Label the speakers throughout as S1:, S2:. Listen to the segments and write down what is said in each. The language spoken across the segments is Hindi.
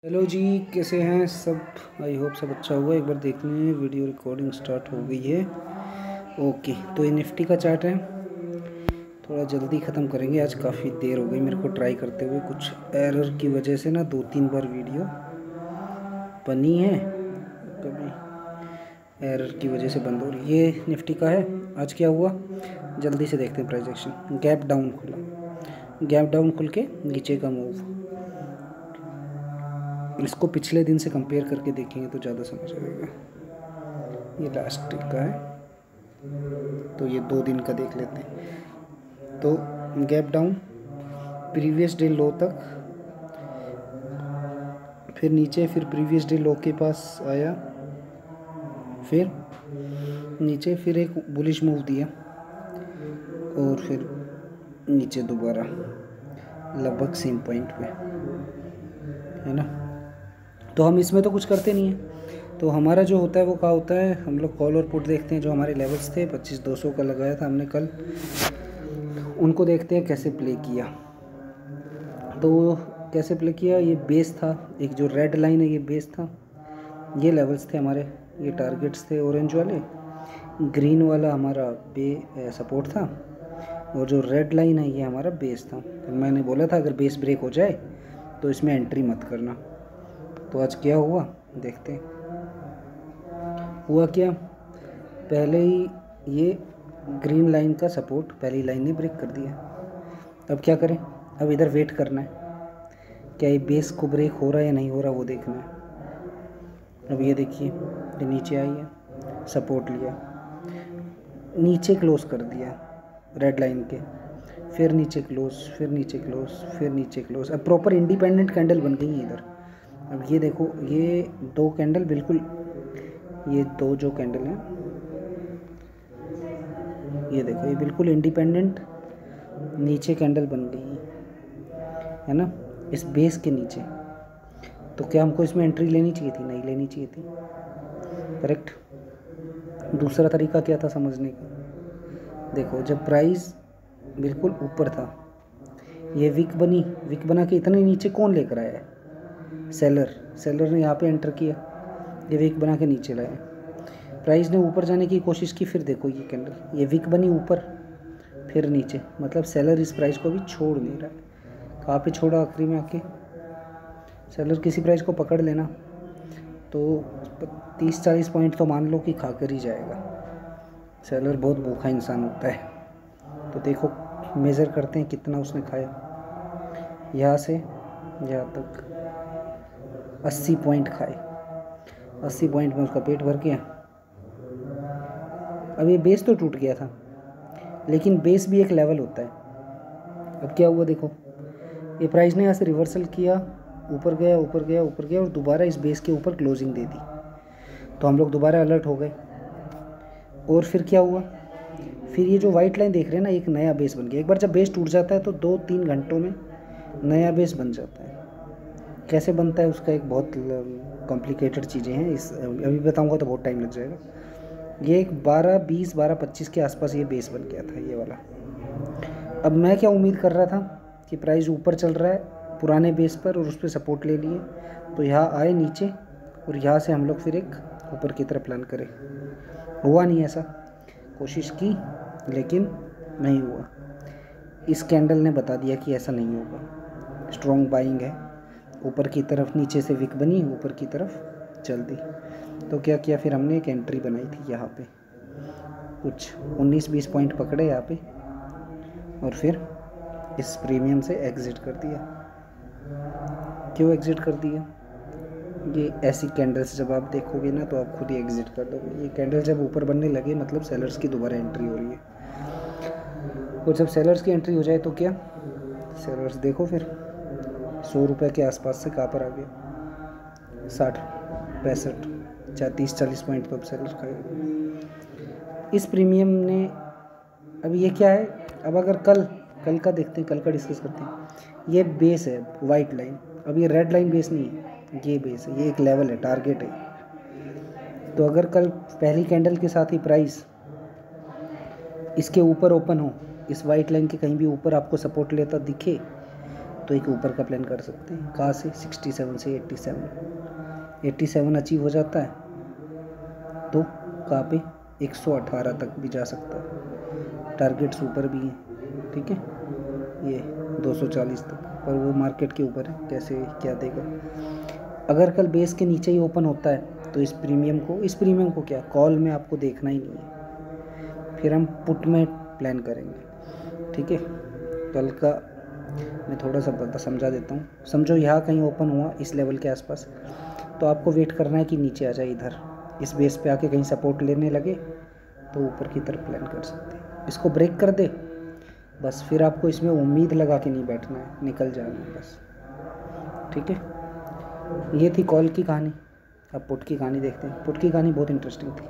S1: हेलो जी, कैसे हैं सब। आई होप सब अच्छा हुआ। एक बार देख लें, वीडियो रिकॉर्डिंग स्टार्ट हो गई है। ओके, तो ये निफ्टी का चार्ट है। थोड़ा जल्दी ख़त्म करेंगे, आज काफ़ी देर हो गई मेरे को ट्राई करते हुए। कुछ एरर की वजह से ना 2-3 बार वीडियो बनी है, कभी एरर की वजह से बंद हो रही है। ये निफ्टी का है। आज क्या हुआ जल्दी से देखते हैं। प्राइस एक्शन, गैप डाउन खुला, गैप डाउन खुल के नीचे का मूव। इसको पिछले दिन से कंपेयर करके देखेंगे तो ज़्यादा समझ आएगा। ये लास्ट टिक का है, तो ये 2 दिन का देख लेते हैं। तो गैप डाउन, प्रीवियस डे लो तक, फिर नीचे, फिर प्रीवियस डे लो के पास आया, फिर नीचे, फिर एक बुलिश मूव दिया और फिर नीचे दोबारा लगभग सेम पॉइंट पे, है ना। तो हम इसमें तो कुछ करते नहीं हैं। तो हमारा जो होता है वो क्या होता है, हम लोग कॉल और पुट देखते हैं। जो हमारे लेवल्स थे 25,200 का लगाया था हमने कल, उनको देखते हैं कैसे प्ले किया। तो कैसे प्ले किया, ये बेस था, एक जो रेड लाइन है ये बेस था, ये लेवल्स थे हमारे, ये टारगेट्स थे ऑरेंज वाले, ग्रीन वाला हमारा सपोर्ट था, और जो रेड लाइन है ये हमारा बेस था। तो मैंने बोला था अगर बेस ब्रेक हो जाए तो इसमें एंट्री मत करना। तो आज क्या हुआ देखते हैं। हुआ क्या, पहले ही ये ग्रीन लाइन का सपोर्ट पहली लाइन ने ब्रेक कर दिया। अब क्या करें, अब इधर वेट करना है, क्या ये बेस को ब्रेक हो रहा है या नहीं हो रहा वो देखना है। अब ये देखिए, ये नीचे आई है, सपोर्ट लिया, नीचे क्लोज कर दिया रेड लाइन के, फिर नीचे क्लोज, फिर नीचे क्लोज, फिर नीचे क्लोज। अब प्रॉपर इंडिपेंडेंट कैंडल बन गई है इधर। अब ये देखो, ये 2 कैंडल बिल्कुल, ये 2 जो कैंडल हैं, ये देखो, ये बिल्कुल इंडिपेंडेंट नीचे कैंडल बन गई है ना, इस बेस के नीचे। तो क्या हमको इसमें एंट्री लेनी चाहिए थी? नहीं लेनी चाहिए थी, करेक्ट। दूसरा तरीका क्या था समझने का, देखो जब प्राइस बिल्कुल ऊपर था, ये विक बनी, विक बना के इतने नीचे कौन लेकर आया है? सेलर ने यहाँ पे एंटर किया, ये विक बना के नीचे लाया। प्राइस ने ऊपर जाने की कोशिश की, फिर देखो ये कैंडल, ये विक बनी ऊपर, फिर नीचे, मतलब सेलर इस प्राइस को अभी छोड़ नहीं रहा है। कहाँ पे छोड़ा आखिरी में आके? सेलर किसी प्राइस को पकड़ लेना तो 30-40 पॉइंट तो मान लो कि खा कर ही जाएगा। सेलर बहुत भूखा इंसान होता है। तो देखो मेज़र करते हैं कितना उसने खाया, यहाँ से यहाँ तक 80 पॉइंट खाए। 80 पॉइंट में उसका पेट भर गया। अब ये बेस तो टूट गया था, लेकिन बेस भी एक लेवल होता है। अब क्या हुआ देखो, ये प्राइस ने यहाँ से रिवर्सल किया, ऊपर गया, ऊपर गया, ऊपर गया, और दोबारा इस बेस के ऊपर क्लोजिंग दे दी। तो हम लोग दोबारा अलर्ट हो गए। और फिर क्या हुआ, फिर ये जो वाइट लाइन देख रहे हैं ना, एक नया बेस बन गया। एक बार जब बेस टूट जाता है तो 2-3 घंटों में नया बेस बन जाता है। कैसे बनता है उसका एक बहुत कॉम्प्लिकेटेड चीज़ें हैं, इस अभी बताऊंगा तो बहुत टाइम लग जाएगा। ये एक 12-20, 12-25 के आसपास ये बेस बन गया था, ये वाला। अब मैं क्या उम्मीद कर रहा था कि प्राइस ऊपर चल रहा है पुराने बेस पर और उस पर सपोर्ट ले लिए, तो यहाँ आए नीचे, और यहाँ से हम लोग फिर एक ऊपर की तरफ प्लान करें। हुआ नहीं ऐसा, कोशिश की लेकिन नहीं हुआ। इस कैंडल ने बता दिया कि ऐसा नहीं होगा, स्ट्रॉन्ग बाइंग है। ऊपर की तरफ नीचे से विक बनी, ऊपर की तरफ चल दी। तो क्या किया फिर हमने, एक एंट्री बनाई थी यहाँ पे, कुछ 19-20 पॉइंट पकड़े यहाँ पे, और फिर इस प्रीमियम से एग्ज़िट कर दिया। क्यों एग्ज़िट कर दिया? ये ऐसी कैंडल्स जब आप देखोगे ना तो आप खुद ही एग्ज़िट कर दोगे। ये कैंडल जब ऊपर बनने लगे मतलब सेलर्स की दोबारा एंट्री हो रही है। और जब सेलर्स की एंट्री हो जाए तो क्या, सेलर्स देखो फिर 100 रुपये के आसपास से कहाँ पर आ गया, 60-65, 30-40 पॉइंट तो अब सेलर खाएगा इस प्रीमियम ने। अब ये क्या है, अब अगर कल का देखते हैं, कल का डिस्कस करते हैं। ये बेस है वाइट लाइन, अब ये रेड लाइन बेस नहीं है, ये बेस है, ये एक लेवल है, टारगेट है। तो अगर कल पहली कैंडल के साथ ही प्राइस इसके ऊपर ओपन हो, इस वाइट लाइन के कहीं भी ऊपर आपको सपोर्ट लेता दिखे, तो एक ऊपर का प्लान कर सकते हैं। कहाँ से? 67 से 87 अचीव हो जाता है तो कहाँ पे 118 तक भी जा सकता है। टारगेट्स ऊपर भी हैं, ठीक है, ये 240 तक, पर वो मार्केट के ऊपर है कैसे क्या देगा। अगर कल बेस के नीचे ही ओपन होता है तो इस प्रीमियम को क्या कॉल में आपको देखना ही नहीं है, फिर हम पुट में प्लान करेंगे, ठीक है। कल का मैं थोड़ा सा समझा देता हूँ। समझो यहाँ कहीं ओपन हुआ इस लेवल के आसपास, तो आपको वेट करना है कि नीचे आ जाए, इधर इस बेस पे आके कहीं सपोर्ट लेने लगे तो ऊपर की तरफ प्लान कर सकते हैं। इसको ब्रेक कर दे बस, फिर आपको इसमें उम्मीद लगा के नहीं बैठना है, निकल जाना है बस, ठीक है। ये थी कॉल की कहानी। अब पुट की कहानी देखते हैं। पुट की कहानी बहुत इंटरेस्टिंग थी।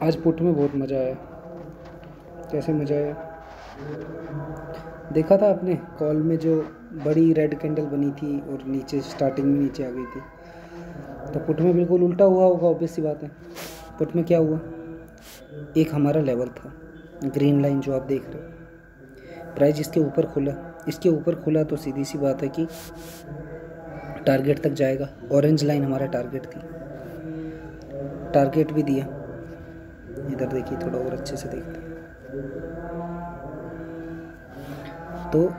S1: आज पुट में बहुत मज़ा आया। कैसे मज़ा आया? देखा था आपने कॉल में जो बड़ी रेड कैंडल बनी थी और नीचे स्टार्टिंग में नीचे आ गई थी, तो पुट में बिल्कुल उल्टा हुआ होगा, ऑब्वियस सी बात है। पुट में क्या हुआ, एक हमारा लेवल था ग्रीन लाइन जो आप देख रहे हो, प्राइस इसके ऊपर खुला तो सीधी सी बात है कि टारगेट तक जाएगा। ऑरेंज लाइन हमारा टारगेट थी, टारगेट भी दिया। इधर देखिए, थोड़ा और अच्छे से देखते हैं। तो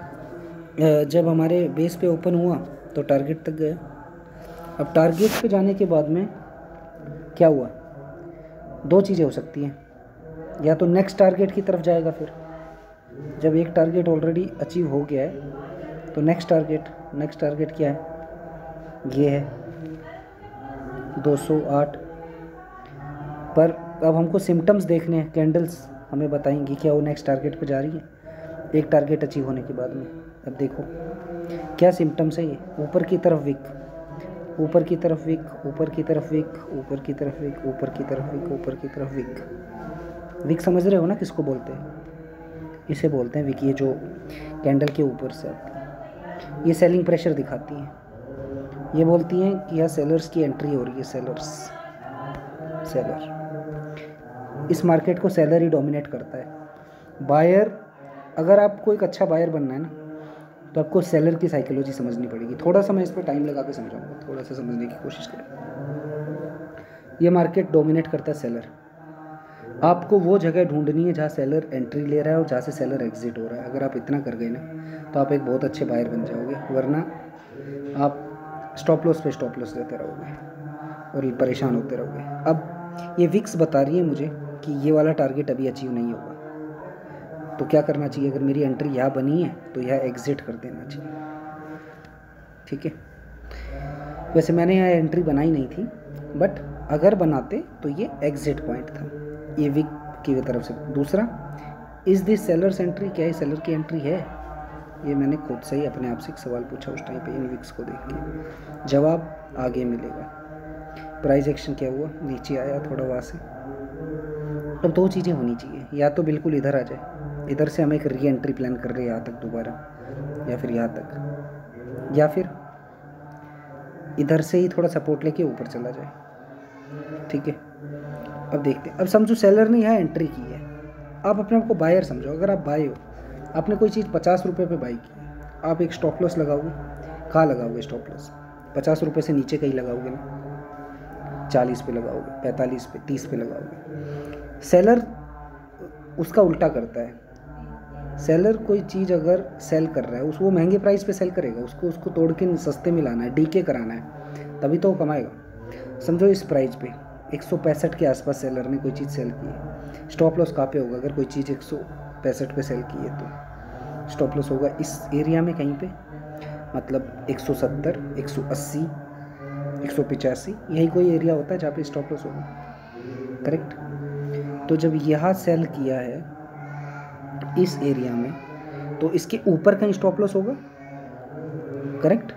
S1: जब हमारे बेस पे ओपन हुआ तो टारगेट तक गया। अब टारगेट पे जाने के बाद में क्या हुआ, दो चीज़ें हो सकती हैं, या तो नेक्स्ट टारगेट की तरफ जाएगा। फिर जब एक टारगेट ऑलरेडी अचीव हो गया है तो नेक्स्ट टारगेट क्या है, ये है 208। पर अब हमको सिम्टम्स देखने हैं, कैंडल्स हमें बताएंगी क्या वो नेक्स्ट टारगेट पे जा रही है एक टारगेट अचीव होने के बाद में। अब देखो क्या सिम्टम्स है ये, ऊपर की तरफ विक, ऊपर की तरफ विक, ऊपर की तरफ विक, ऊपर की तरफ विक, ऊपर की तरफ विक, ऊपर की तरफ विक। विक समझ रहे हो ना किसको बोलते हैं? इसे बोलते हैं विक, ये जो कैंडल के ऊपर से आती है, ये सेलिंग प्रेशर दिखाती है। ये बोलती हैं कि यहाँ सेलर्स की एंट्री हो रही है। सेलर इस मार्केट को सेलर ही डोमिनेट करता है। बायर, अगर आपको एक अच्छा बायर बनना है ना, तो आपको सेलर की साइकोलॉजी समझनी पड़ेगी। थोड़ा सा मैं इस पर टाइम लगा के समझाऊंगा, थोड़ा सा समझने की कोशिश करें। ये मार्केट डोमिनेट करता है सेलर। आपको वो जगह ढूंढनी है जहाँ सेलर एंट्री ले रहा है और जहाँ से सेलर एग्जिट हो रहा है। अगर आप इतना कर गए ना तो आप एक बहुत अच्छे बायर बन जाओगे, वरना आप स्टॉप लॉस पे स्टॉप लॉस लेते रहोगे और परेशान होते रहोगे। अब ये विक्स बता रही है मुझे कि ये वाला टारगेट अभी अचीव नहीं होगा, तो क्या करना चाहिए? अगर मेरी एंट्री यहाँ बनी है तो यहाँ एग्जिट कर देना चाहिए, ठीक है। वैसे मैंने यहाँ एंट्री बनाई नहीं थी, बट अगर बनाते तो ये एग्जिट पॉइंट था, ये विक की तरफ से। दूसरा, इज़ दिस सेलर्स एंट्री, क्या ये सेलर की एंट्री है? ये मैंने खुद से ही अपने आप से एक सवाल पूछा उस टाइम पे इन विक्स को देख के। जवाब आगे मिलेगा। प्राइस एक्शन क्या हुआ, नीचे आया थोड़ा वहाँ से। अब दो चीज़ें होनी चाहिए, या तो बिल्कुल इधर आ जाए, इधर से हम एक री एंट्री प्लान कर रहे हैं यहाँ तक दोबारा, या फिर यहाँ तक, या फिर इधर से ही थोड़ा सपोर्ट लेके ऊपर चला जाए, ठीक है। अब देखते हैं। अब समझो सेलर ने यहाँ एंट्री की है, आप अपने आप को बायर समझो। अगर आप बाय हो, आपने कोई चीज़ 50 रुपये पे बाई की, आप एक स्टॉप लॉस लगाओगे। कहाँ लगाओगे स्टॉप लॉस? 50 रुपये से नीचे कहीं लगाओगे ना, 40 पे लगाओगे, 45 पे, 30 पे लगाओगे। सेलर उसका उल्टा करता है। सेलर कोई चीज़ अगर सेल कर रहा है, वो महंगे प्राइस पे सेल करेगा, उसको तोड़ के सस्ते में लाना है, डीके कराना है, तभी तो वो कमाएगा। समझो इस प्राइस पे 165 के आसपास सेलर ने कोई चीज़ सेल की है, स्टॉप लॉस कहाँ पे होगा? अगर कोई चीज़ 165 पे सेल की है तो स्टॉप लॉस होगा इस एरिया में कहीं पे, मतलब 170, 180, 185, यही कोई एरिया होता है जहाँ पे स्टॉप लॉस होगा, करेक्ट। तो जब यहाँ सेल किया है इस एरिया में, तो इसके ऊपर कहीं स्टॉप लॉस होगा, करेक्ट।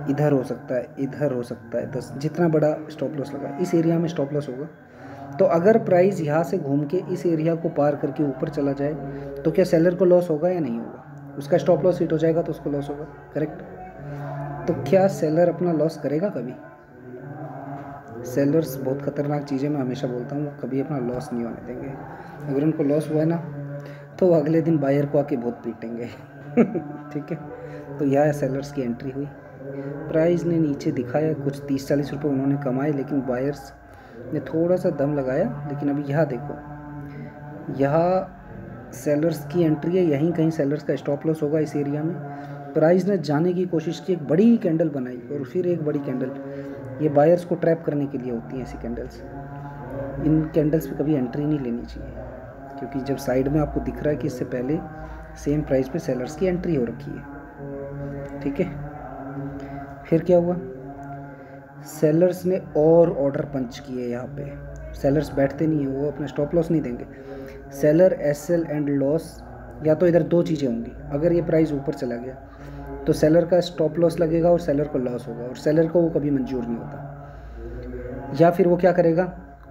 S1: इधर हो सकता है, इधर हो सकता है, 10 जितना बड़ा स्टॉप लॉस लगा इस एरिया में स्टॉप लॉस होगा। तो अगर प्राइस यहाँ से घूम के इस एरिया को पार करके ऊपर चला जाए तो क्या सेलर को लॉस होगा या नहीं होगा? उसका स्टॉप लॉस हिट हो जाएगा तो उसको लॉस होगा, करेक्ट। तो क्या सेलर अपना लॉस करेगा कभी? सेलर्स बहुत खतरनाक चीज़ें, मैं हमेशा बोलता हूँ, वो कभी अपना लॉस नहीं होने देंगे। अगर उनको लॉस हुआ है ना तो अगले दिन बायर को आके बहुत पीटेंगे। ठीक है, तो यह है सेलर्स की एंट्री हुई। प्राइस ने नीचे दिखाया, कुछ 30-40 रुपये उन्होंने कमाए, लेकिन बायर्स ने थोड़ा सा दम लगाया। लेकिन अभी यहाँ देखो, यहाँ सेलर्स की एंट्री है, यहीं कहीं सेलर्स का स्टॉप लॉस होगा इस एरिया में। प्राइस ने जाने की कोशिश की, एक बड़ी कैंडल बनाई और फिर एक बड़ी कैंडल। ये बायर्स को ट्रैप करने के लिए होती हैं ऐसी कैंडल्स। इन कैंडल्स पे कभी एंट्री नहीं लेनी चाहिए, क्योंकि जब साइड में आपको दिख रहा है कि इससे पहले सेम प्राइस पे सेलर्स की एंट्री हो रखी है। ठीक है, फिर क्या हुआ, सेलर्स ने और ऑर्डर पंच किए। यहाँ पे सेलर्स बैठते नहीं हैं, वो अपना स्टॉप लॉस नहीं देंगे। सेलर एसएल एंड लॉस, या तो इधर दो चीज़ें होंगी। अगर ये प्राइस ऊपर चला गया तो सेलर का स्टॉप लॉस लगेगा और सेलर को लॉस होगा, और सेलर को वो कभी मंजूर नहीं होता। या फिर वो क्या करेगा,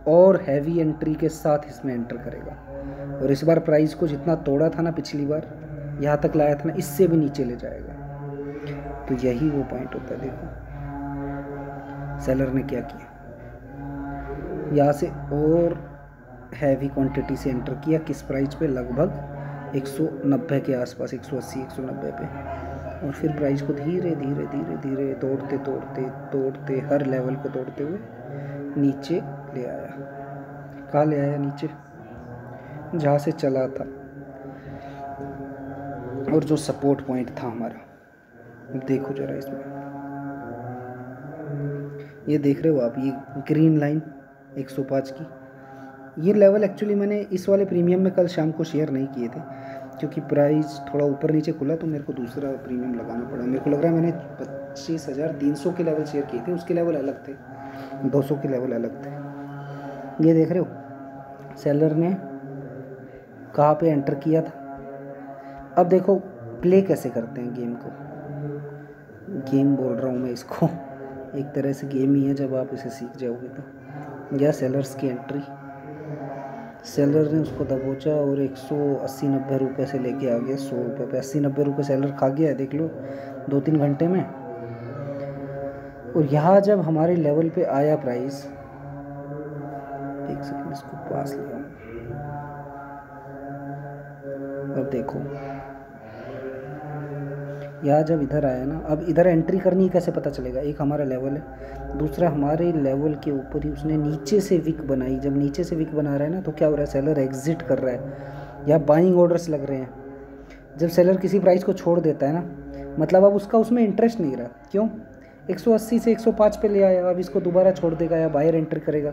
S1: और हैवी एंट्री के साथ इसमें एंटर करेगा, और इस बार प्राइस को जितना तोड़ा था ना पिछली बार, यहाँ तक लाया था ना, इससे भी नीचे ले जाएगा। तो यही वो पॉइंट होता है। देखो सेलर ने क्या किया, यहाँ से और हैवी क्वांटिटी से एंटर किया। किस प्राइस पे, लगभग 190 के आसपास, 180 190 पे। और फिर प्राइस को धीरे धीरे धीरे धीरे तोड़ते तोड़ते तोड़ते हर लेवल को तोड़ते हुए नीचे ले आया। कहाँ ले आया, नीचे, जहाँ से चला था और जो सपोर्ट पॉइंट था हमारा। देखो जरा इसमें, ये देख रहे हो आप, ये ग्रीन लाइन 105 की, ये लेवल एक्चुअली मैंने इस वाले प्रीमियम में कल शाम को शेयर नहीं किए थे, क्योंकि प्राइस थोड़ा ऊपर नीचे खुला तो मेरे को दूसरा प्रीमियम लगाना पड़ा। मेरे को लग रहा है मैंने 25,300 के लेवल शेयर किए थे, उसके लेवल अलग थे, 200 के लेवल अलग थे। ये देख रहे हो, सेलर ने कहाँ पे एंटर किया था। अब देखो प्ले कैसे करते हैं गेम को, गेम बोल रहा हूँ मैं इसको, एक तरह से गेम ही है जब आप इसे सीख जाओगे तो। यह सेलर्स की एंट्री, सेलर ने उसको दबोचा और 180-90 रुपये से लेके आ गया 100 रुपये पे। 80-90 रुपये सेलर खा गया है, देख लो 2-3 घंटे में। और यहाँ जब हमारे लेवल पे आया प्राइस, एक सेकंड इसको पास ले आऊं, अब देखो यहाँ जब इधर आया ना, अब इधर एंट्री करनी कैसे पता चलेगा, एक हमारा लेवल है, दूसरा हमारे लेवल के ऊपर ही उसने नीचे से विक बनाई। जब नीचे से विक बना रहा है ना, तो क्या हो रहा है, सेलर एग्जिट कर रहा है या बाइंग ऑर्डर्स लग रहे हैं। जब सेलर किसी प्राइस को छोड़ देता है ना, मतलब अब उसका उसमें इंटरेस्ट नहीं रहा। क्यों, 180 से 105 पे ले आया, अब इसको दोबारा छोड़ देगा या बायर एंटर करेगा,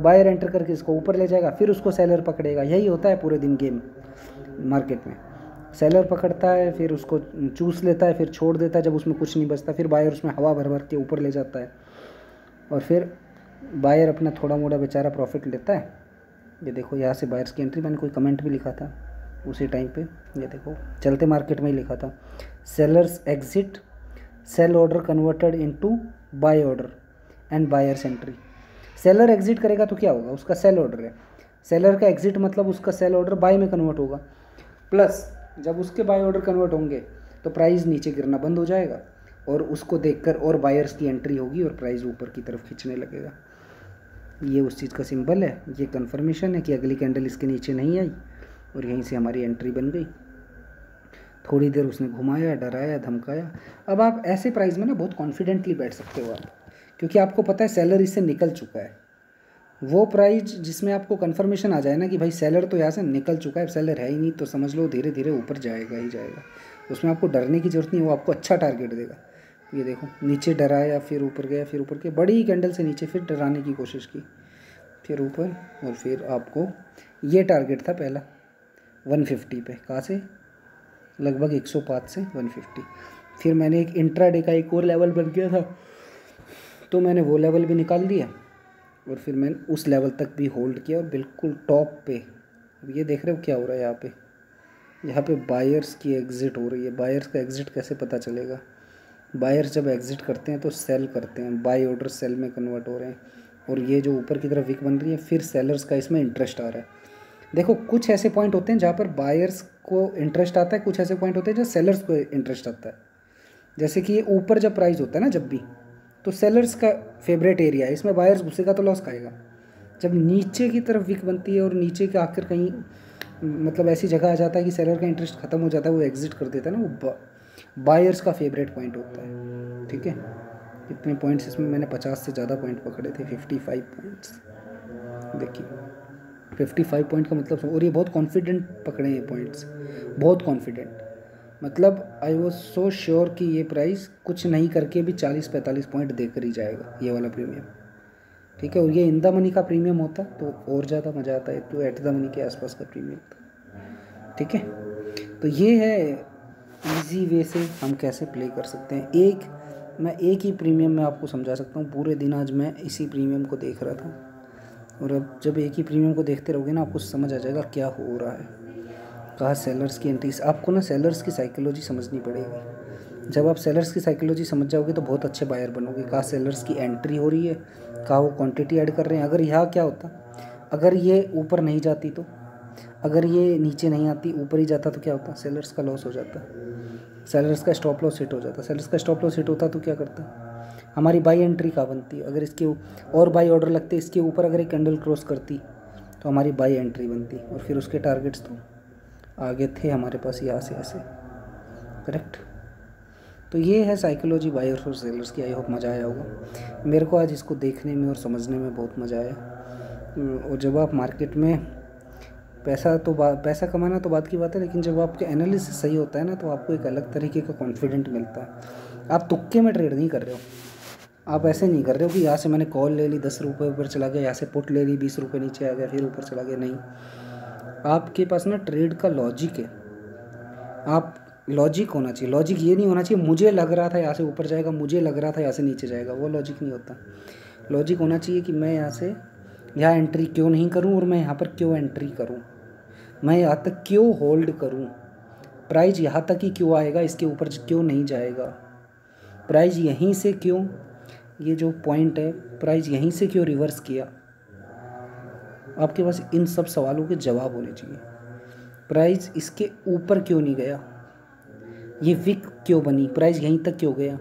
S1: बायर एंटर करके इसको ऊपर ले जाएगा, फिर उसको सेलर पकड़ेगा। यही होता है पूरे दिन गेम मार्केट में। सेलर पकड़ता है, फिर उसको चूस लेता है, फिर छोड़ देता है जब उसमें कुछ नहीं बचता, फिर बायर उसमें हवा भर भर के ऊपर ले जाता है, और फिर बायर अपना थोड़ा मोड़ा बेचारा प्रॉफिट लेता है। ये देखो यहाँ से बायर्स की एंट्री, मैंने कोई कमेंट भी लिखा था उसी टाइम पे, ये देखो चलते मार्केट में ही लिखा था, sellers exit, sell order converted into buy order and buyers entry. Seller exit करेगा तो क्या होगा, उसका सेल ऑर्डर है, सेलर का एग्जिट मतलब उसका सेल ऑर्डर बाय में कन्वर्ट होगा, प्लस जब उसके बाय ऑर्डर कन्वर्ट होंगे तो प्राइस नीचे गिरना बंद हो जाएगा, और उसको देखकर और बायर्स की एंट्री होगी और प्राइस ऊपर की तरफ खींचने लगेगा। ये उस चीज़ का सिंबल है, ये कंफर्मेशन है कि अगली कैंडल इसके नीचे नहीं आई और यहीं से हमारी एंट्री बन गई। थोड़ी देर उसने घुमाया, डराया, धमकाया। अब आप ऐसे प्राइस में ना बहुत कॉन्फिडेंटली बैठ सकते हो आप, क्योंकि आपको पता है सेलर इससे निकल चुका है। वो प्राइस जिसमें आपको कंफर्मेशन आ जाए ना कि भाई सेलर तो यहाँ से निकल चुका है, सेलर है ही नहीं, तो समझ लो धीरे धीरे ऊपर जाएगा ही जाएगा, उसमें आपको डरने की ज़रूरत नहीं, वो आपको अच्छा टारगेट देगा। ये देखो नीचे डराया, फिर ऊपर गया, फिर ऊपर के बड़ी कैंडल से नीचे, फिर डराने की कोशिश की, फिर ऊपर, और फिर आपको ये टारगेट था पहला 150 पे, कहाँ से, लगभग 105 से 150। फिर मैंने एक इंट्राडे का एक और लेवल बन गया था, तो मैंने वो लेवल भी निकाल दिया और फिर मैंने उस लेवल तक भी होल्ड किया और बिल्कुल टॉप पे। अब ये देख रहे हो क्या हो रहा है यहाँ पे बायर्स की एग्ज़िट हो रही है। बायर्स का एग्ज़िट कैसे पता चलेगा, बायर्स जब एग्ज़िट करते हैं तो सेल करते हैं, बाय ऑर्डर सेल में कन्वर्ट हो रहे हैं, और ये जो ऊपर की तरफ विक बन रही है, फिर सेलर्स का इसमें इंटरेस्ट आ रहा है। देखो कुछ ऐसे पॉइंट होते हैं जहाँ पर बायर्स को इंटरेस्ट आता है, कुछ ऐसे पॉइंट होते हैं जहाँ सेलर्स को इंटरेस्ट आता है। जैसे कि ये ऊपर जब प्राइस होता है ना, जब भी, तो सेलर्स का फेवरेट एरिया है, इसमें बायर्स घुसेगा तो लॉस खाएगा। जब नीचे की तरफ विक बनती है और नीचे के आकर कहीं मतलब ऐसी जगह आ जाता है कि सेलर का इंटरेस्ट ख़त्म हो जाता है, वो एग्जिट कर देता है ना, वो बायर्स का फेवरेट पॉइंट होता है। ठीक है, कितने पॉइंट्स इसमें मैंने 50 से ज़्यादा पॉइंट पकड़े थे, 55 पॉइंट्स। देखिए 55 पॉइंट का मतलब, और ये बहुत कॉन्फिडेंट पकड़े हैं पॉइंट्स, बहुत कॉन्फिडेंट। मतलब आई वॉज सो श्योर कि ये प्राइस कुछ नहीं करके भी 40-45 पॉइंट देकर ही जाएगा ये वाला प्रीमियम। ठीक है, और ये इन द मनी का प्रीमियम होता तो और ज़्यादा मज़ा आता है, तो एट द मनी के आसपास का प्रीमियम था। ठीक है, तो ये है इजी वे से हम कैसे प्ले कर सकते हैं। मैं एक ही प्रीमियम में आपको समझा सकता हूँ। पूरे दिन आज मैं इसी प्रीमियम को देख रहा था, और अब जब एक ही प्रीमियम को देखते रहोगे ना, आपको समझ आ जाएगा क्या हो रहा है, कहाँ सेलर्स की एंट्रीज। आपको ना सेलर्स की साइकोलॉजी समझनी पड़ेगी। जब आप सेलर्स की साइकोलॉजी समझ जाओगे तो बहुत अच्छे बायर बनोगे। कहाँ सेलर्स की एंट्री हो रही है, कहाँ वो क्वांटिटी ऐड कर रहे हैं। अगर यहाँ क्या होता, अगर ये ऊपर नहीं जाती तो, अगर ये नीचे नहीं आती ऊपर ही जाता तो क्या होता, सेलर्स का लॉस हो जाता, सेलर्स का स्टॉप लॉस हिट हो जाता। सेलर्स का स्टॉप लॉस हिट होता तो क्या करता, हमारी बाई एंट्री कहाँ बनती। अगर इसके और बाई ऑर्डर लगते इसके ऊपर, अगर एक कैंडल क्रॉस करती तो हमारी बाई एंट्री बनती, और फिर उसके टारगेट्स तो आगे थे हमारे पास यहाँ से ऐसे। करेक्ट, तो ये है साइकोलॉजी बायर्स और सेलर्स की। आई होप मज़ा आया होगा। मेरे को आज इसको देखने में और समझने में बहुत मज़ा आया। और जब आप मार्केट में पैसा कमाना तो बात की बात है, लेकिन जब आपके एनालिसिस सही होता है ना, तो आपको एक अलग तरीके का कॉन्फिडेंट मिलता है। आप तुक्के में ट्रेड नहीं कर रहे हो, आप ऐसे नहीं कर रहे हो कि यहाँ से मैंने कॉल ले ली 10 रुपये ऊपर चला गया, यहाँ से पुट ले ली 20 रुपये नीचे आ गया फिर ऊपर चला गया। नहीं, आपके पास ना ट्रेड का लॉजिक है। आप लॉजिक होना चाहिए। लॉजिक ये नहीं होना चाहिए मुझे लग रहा था यहाँ से ऊपर जाएगा, मुझे लग रहा था यहाँ से नीचे जाएगा, वो लॉजिक नहीं होता। लॉजिक होना चाहिए कि मैं यहाँ एंट्री क्यों नहीं करूँ, और मैं यहाँ पर क्यों एंट्री करूँ, मैं यहाँ तक क्यों होल्ड करूँ, प्राइस यहाँ तक ही क्यों आएगा, इसके ऊपर क्यों नहीं जाएगा, प्राइस यहीं से क्यों, ये जो पॉइंट है प्राइस यहीं से क्यों रिवर्स किया। आपके पास इन सब सवालों के जवाब होने चाहिए। प्राइस इसके ऊपर क्यों नहीं गया, ये विक क्यों बनी, प्राइस यहीं तक क्यों गया,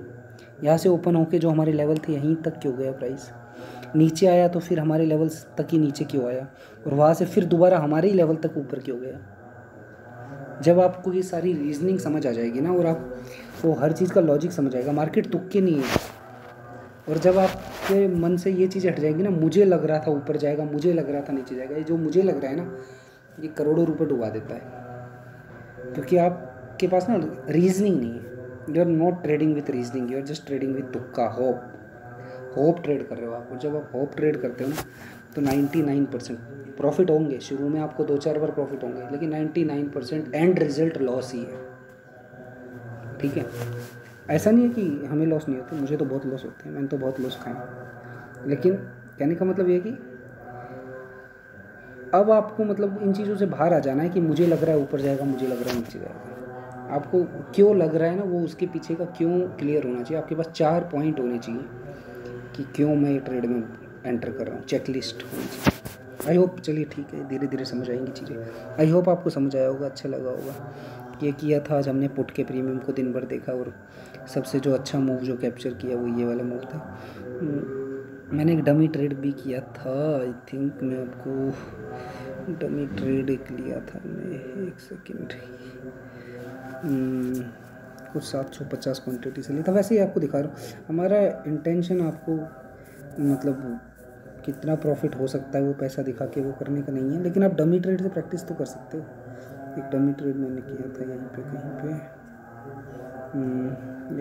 S1: यहाँ से ओपन होके जो हमारे लेवल थे यहीं तक क्यों गया, प्राइस नीचे आया तो फिर हमारे लेवल्स तक ही नीचे क्यों आया, और वहाँ से फिर दोबारा हमारे ही लेवल तक ऊपर क्यों गया। जब आपको ये सारी रीजनिंग समझ आ जाएगी ना, और आपको हर चीज़ का लॉजिक समझ आएगा, मार्केट तुक्के नहीं है। और जब आपके मन से ये चीज़ हट जाएगी ना, मुझे लग रहा था ऊपर जाएगा, मुझे लग रहा था नीचे जाएगा, ये जो मुझे लग रहा है ना, ये करोड़ों रुपए डुबा देता है। क्योंकि आपके पास ना रीजनिंग नहीं है। You are not trading with reasoning, you are just trading with तुक्का, होप ट्रेड कर रहे हो आप। और जब आप होप ट्रेड करते हो ना, तो 99% प्रॉफिट होंगे। शुरू में आपको 2-4 बार प्रॉफिट होंगे, लेकिन 99% एंड रिजल्ट लॉस ही है। ठीक है, ऐसा नहीं है कि हमें लॉस नहीं होते, मुझे तो बहुत लॉस होते हैं, मैंने तो बहुत लॉस खाए। लेकिन कहने का मतलब ये कि अब आपको मतलब इन चीज़ों से बाहर आ जाना है कि मुझे लग रहा है ऊपर जाएगा, मुझे लग रहा है नीचे जाएगा। आपको क्यों लग रहा है ना, वो उसके पीछे का क्यों क्लियर होना चाहिए। आपके पास 4 पॉइंट होने चाहिए कि क्यों मैं ये ट्रेड में एंटर कर रहा हूँ, चेकलिस्ट होनी चाहिए। आई होप, चलिए ठीक है, धीरे धीरे समझ आएंगी चीज़ें। आई होप आपको समझ आया होगा, अच्छा लगा होगा। ये किया था आज हमने पुट के प्रीमियम को दिन भर देखा, और सबसे जो अच्छा मूव जो कैप्चर किया वो ये वाला मूव था। मैंने एक डमी ट्रेड भी किया था, आई थिंक मैं आपको डमी ट्रेड एक लिया था मैं, एक सेकेंड, कुछ 750 क्वांटिटी से लिया था। वैसे ही आपको दिखा रहा हूँ, हमारा इंटेंशन आपको मतलब कितना प्रॉफिट हो सकता है वो पैसा दिखा के वो करने का नहीं है, लेकिन आप डमी ट्रेड से प्रैक्टिस तो कर सकते हो। एक डमी ट्रेड मैंने किया था यहीं पे कहीं पे,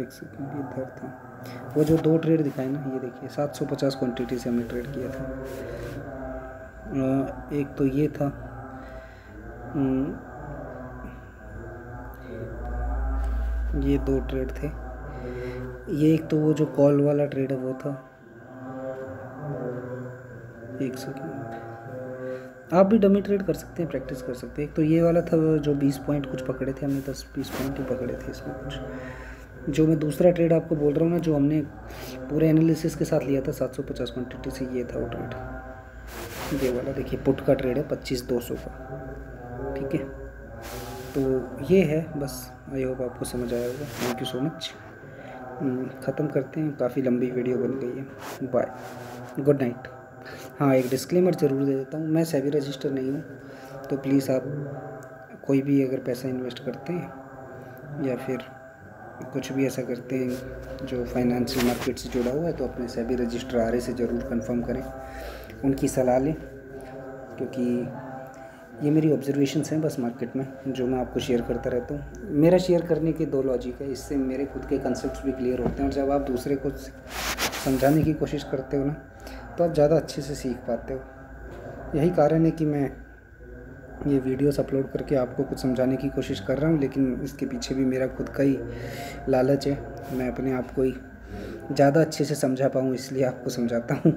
S1: एक सेकेंड, इधर था वो जो 2 ट्रेड दिखाए ना, ये देखिए 750 क्वांटिटी से हमने ट्रेड किया था। एक तो ये था, ये 2 ट्रेड थे। ये एक तो वो जो कॉल वाला ट्रेड है वो था, एक सेकेंड, आप भी डमी ट्रेड कर सकते हैं, प्रैक्टिस कर सकते हैं। एक तो ये वाला था जो 20 पॉइंट कुछ पकड़े थे हमने, 10-20 पॉइंट ही पकड़े थे इसमें कुछ। जो मैं दूसरा ट्रेड आपको बोल रहा हूँ ना, जो हमने पूरे एनालिसिस के साथ लिया था 750 क्वांटिटी से, ये था वो ट्रेड, ये वाला देखिए पुट का ट्रेड है 25,200 का। ठीक है, तो ये है बस। आई होप आपको समझ आया होगा। Thank you so much. ख़त्म करते हैं, काफ़ी लंबी वीडियो बन गई है। Bye, good night. हाँ, एक डिस्क्लेमर ज़रूर दे देता हूँ, मैं सेबी रजिस्टर नहीं हूँ, तो प्लीज़ आप कोई भी अगर पैसा इन्वेस्ट करते हैं या फिर कुछ भी ऐसा करते हैं जो फाइनेंशियल मार्केट से जुड़ा हुआ है, तो अपने सेबी रजिस्टर RA से ज़रूर कंफर्म करें, उनकी सलाह लें, क्योंकि ये मेरी ऑब्जर्वेशंस हैं बस मार्केट में, जो मैं आपको शेयर करता रहता हूँ। मेरा शेयर करने के 2 लॉजिक है, इससे मेरे खुद के कंसेप्ट्स भी क्लियर होते हैं, और जब आप दूसरे को समझाने की कोशिश करते हो ना, तो आप ज़्यादा अच्छे से सीख पाते हो। यही कारण है कि मैं ये वीडियोस अपलोड करके आपको कुछ समझाने की कोशिश कर रहा हूँ, लेकिन इसके पीछे भी मेरा खुद का ही लालच है, मैं अपने आप को ही ज़्यादा अच्छे से समझा पाऊँ इसलिए आपको समझाता हूँ।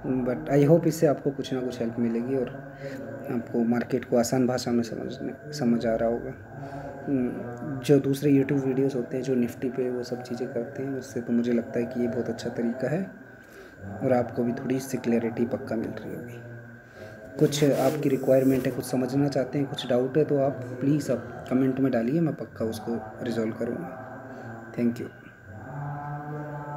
S1: बट आई होप इससे आपको कुछ ना कुछ हेल्प मिलेगी और आपको मार्केट को आसान भाषा में समझ आ रहा होगा। जो दूसरे यूट्यूब वीडियोस होते हैं जो निफ्टी पे वो सब चीज़ें करते हैं, उससे तो मुझे लगता है कि ये बहुत अच्छा तरीका है और आपको भी थोड़ी सी क्लैरिटी पक्का मिल रही होगी। कुछ आपकी रिक्वायरमेंट है, कुछ समझना चाहते हैं, कुछ डाउट है, तो आप प्लीज़ आप कमेंट में डालिए, मैं पक्का उसको रिजॉल्व करूँगा। Thank you.